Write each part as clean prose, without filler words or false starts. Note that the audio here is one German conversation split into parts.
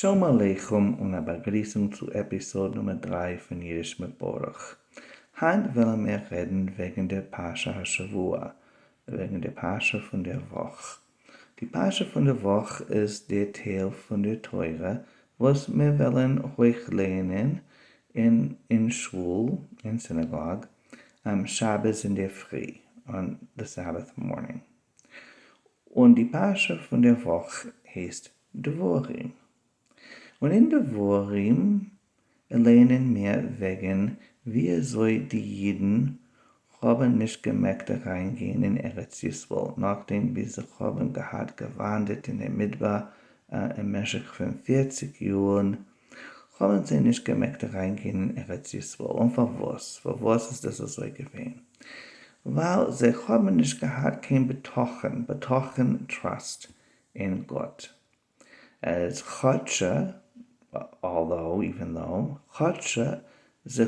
Shalom Aleichem und eine Begrüßung zu Episode Nummer 3 von Jiddisch mit Borach. Heute wollen wir reden wegen der Pascha HaShavua, wegen der Pascha von der Woche. Die Pascha von der Woche ist der Teil von der Teure, was wir wollen heute lernen in Schule, in Synagogue, am Shabbos in der Früh, on the Sabbath morning. Und die Pascha von der Woche heißt Devorim. Und in Devorim lernen wir wegen, wie soll die Jiden haben nicht gemerkt reingehen in Eretz Yisrael, nachdem wir sich haben gewandert in der Midbar im Meschach von 40 Jahren, haben sie nicht gemerkt reingehen in Eretz Yisrael. Und für was? Für was ist das so gewesen? Weil sie haben nicht gehabt kein Betochen Trust in Gott. As Chodsche, even though, Chodsche, sie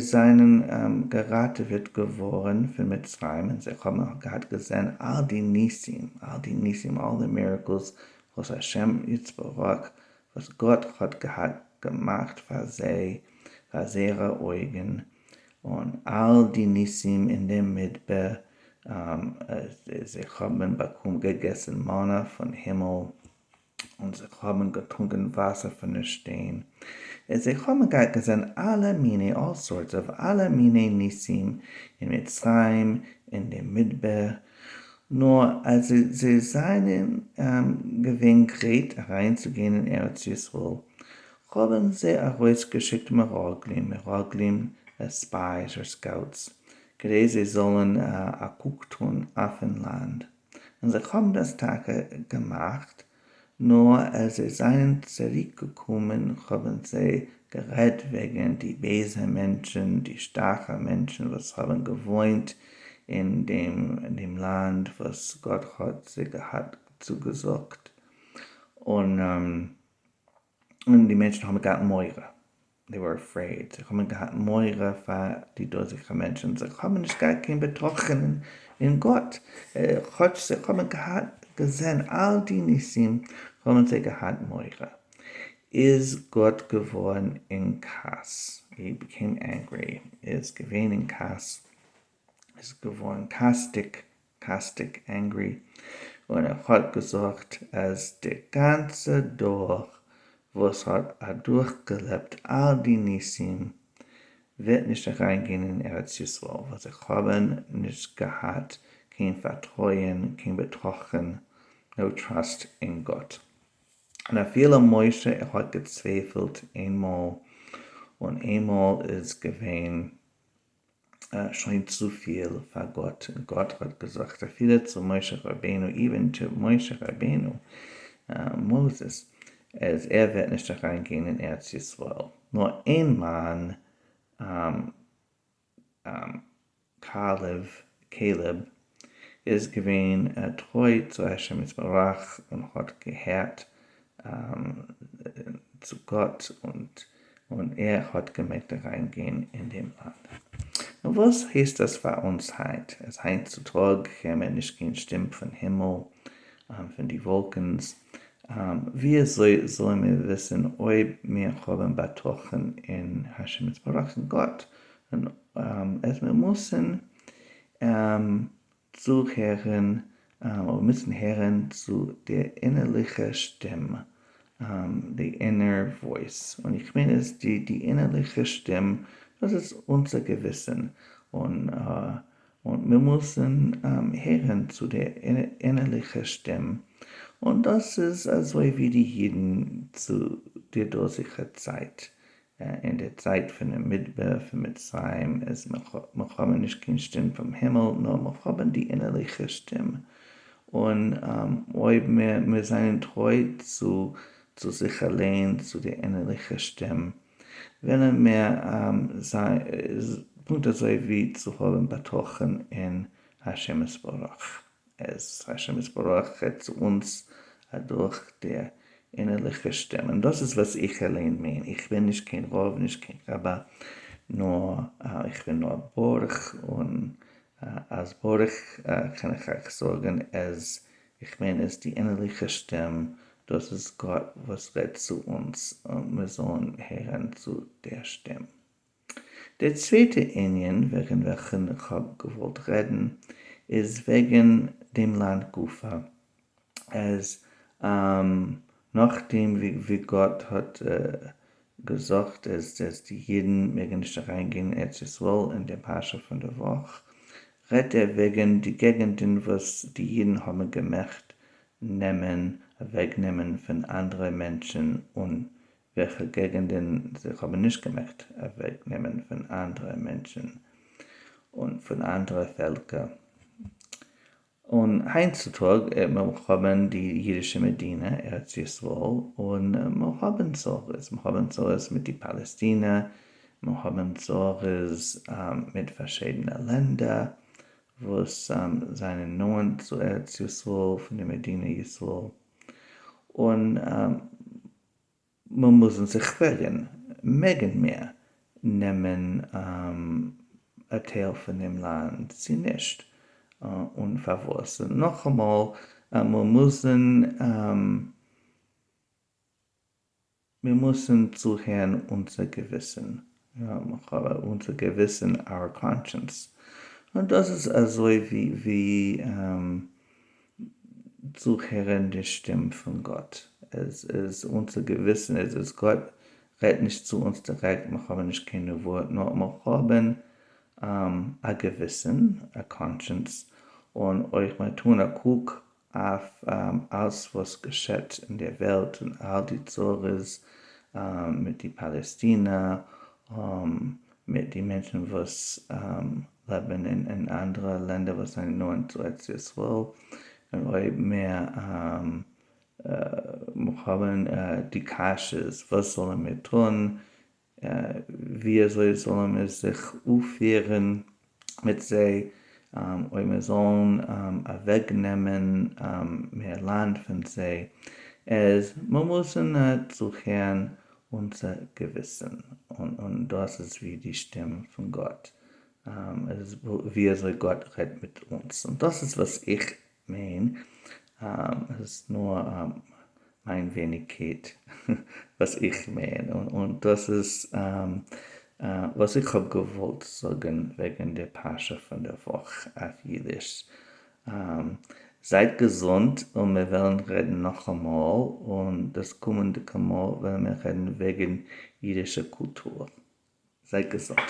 seien geraten wird geworden von Mitzrayim, und sie haben gesehen, all die Nisim, all the miracles, was Hashem Yitzbarach, was Gott hat gemacht für sie, für ihre Augen, und all die Nisim in der Midbar, sie haben gegessen Manna von Himmel, und sie haben getrunken Wasser von den Steinen. Sie haben gesehen all sorts of alle Mine Nisim in Mitzrayim, in der Midbar. Nur als sie seinen Gewinn gerät, reinzugehen in Eretz Yisrael, haben sie herausgeschickt Meraglim, Spies or Scouts, gedei sie sollen guck tun auf dem Land. Und sie haben das Tage gemacht, nur als sie seien zurückgekommen, haben sie geredet wegen die bösen Menschen, die starken Menschen, was haben gewohnt in dem Land, was Gott hat sie zugesagt. Und die Menschen haben gehabt Meure. They were afraid. Sie haben gehabt Meure für die dosigen Menschen. Sie haben nicht gar kein Betrochen in Gott. Sie haben gesehen, all die Nisim haben sie gehabt Meure. Is Gott geworden in Kass. He became angry. Is gewesen in Kass. Is geworden kastig, angry. Und hat gesagt, als der ganze Dorf, was hat durchgelebt, all die Nisim, wird nicht reingehen in Eretz Yisrael, was sie haben nicht gehabt, kein Vertrauen, kein Betrochen, no trust in Gott. Und viele Moshe hat gezweifelt einmal, und einmal ist gewesen schon zu viel für Gott. Und Gott hat gesagt, viele zu Moshe Rabbeinu, even to Moshe Rabbeinu, Moses, als wird nicht reingehen in Eretz Yisrael. Nur ein Mann, Caleb, ist gewesen treu zu Hashem Yitzbarach und hat gehört zu Gott, und hat gemerkt reingehen in dem Land. Und was heißt das für uns heute? Es heißt zu Tag, wir nicht kein Stimme von Himmel, von die Wolken. Wie sollen wir wissen, ob wir haben betochen in Hashem Yitzbarach, in Gott? Und wir müssen zuhören, hören zu der innerlichen Stimme, the inner voice. Und ich meine, die innerliche Stimme, das ist unser Gewissen. Und wir müssen hören zu der innerlichen Stimme. Und das ist so wie die Juden zu der dosigen Zeit. In der Zeit von der Midbar, von Mitzrayim, wir haben nicht keine Stimme vom Himmel, nur wir haben die innerliche Stimme. Und wir sind treu zu sich allein, zu der innerlichen Stimme. Wenn wir Punkte so wie zu haben betochen in Hashem Yitzbarach. Hashem Yitzbarach hat zu uns durch der innerliche Stimme. Und das ist, was ich allein meine. Ich bin nicht kein Rav, nicht kein Rabbi, nur ich bin nur Borach, und als Borach kann ich euch sagen, als Ich meine, es ist die innerliche Stimme, das ist Gott, was redet zu uns und wir sollen hören zu der Stimme. Der zweite Indien, wegen welchen ich gewollt reden, ist wegen dem Land Gufa. Es, nachdem wie Gott hat gesagt, dass die Juden mögen nicht reingehen, es ist wohl in der Pascha von der Woche, redet er wegen die Gegenden, was die Juden haben gemacht, wegnehmen von anderen Menschen und welche Gegenden sie haben nicht gemacht, wegnehmen von anderen Menschen und von anderen Völkern. Und heutzutage wir haben die jüdische Medina, Eretz Yisrael, und wir haben Sorges. Wir haben Sorges mit den Palästinern, wir haben Sorges mit verschiedenen Ländern, wo es seinen Namen zu Eretz Yisrael, von der Medina Yisrael. Und man muss sich fragen, mögen wir nehmen ein Teil von dem Land, sie nicht. Und verwurzeln. Noch einmal, wir müssen zuhören unser Gewissen. Ja, unser Gewissen, our conscience. Und das ist also wie zuhören die Stimme von Gott. Es ist unser Gewissen, es ist Gott, redet nicht zu uns direkt, wir haben nicht keine Worte, nur wir haben ein Gewissen, a conscience, und euch mal tun, guck auf alles, was geschieht in der Welt und all die Zores mit den Palästinern, mit den Menschen, was leben in anderen Ländern, was nur zu Israel, und euch mehr haben die Kasches, was sollen wir tun, wie sollen wir sich aufführen mit sie, wir sollen wegnehmen mehr Land von sie. Man muss zuhören unser Gewissen und das ist wie die Stimme von Gott. Es ist, wie soll Gott redet mit uns. Und das ist, was ich meine. Es ist nur meine Wenigkeit, was ich meine. Und das ist, was ich habe gewollt sagen wegen der Pascha von der Woche auf Jiddisch. Seid gesund und wir werden reden noch einmal und das kommende Mal werden wir reden wegen jiddischer Kultur. Seid gesund.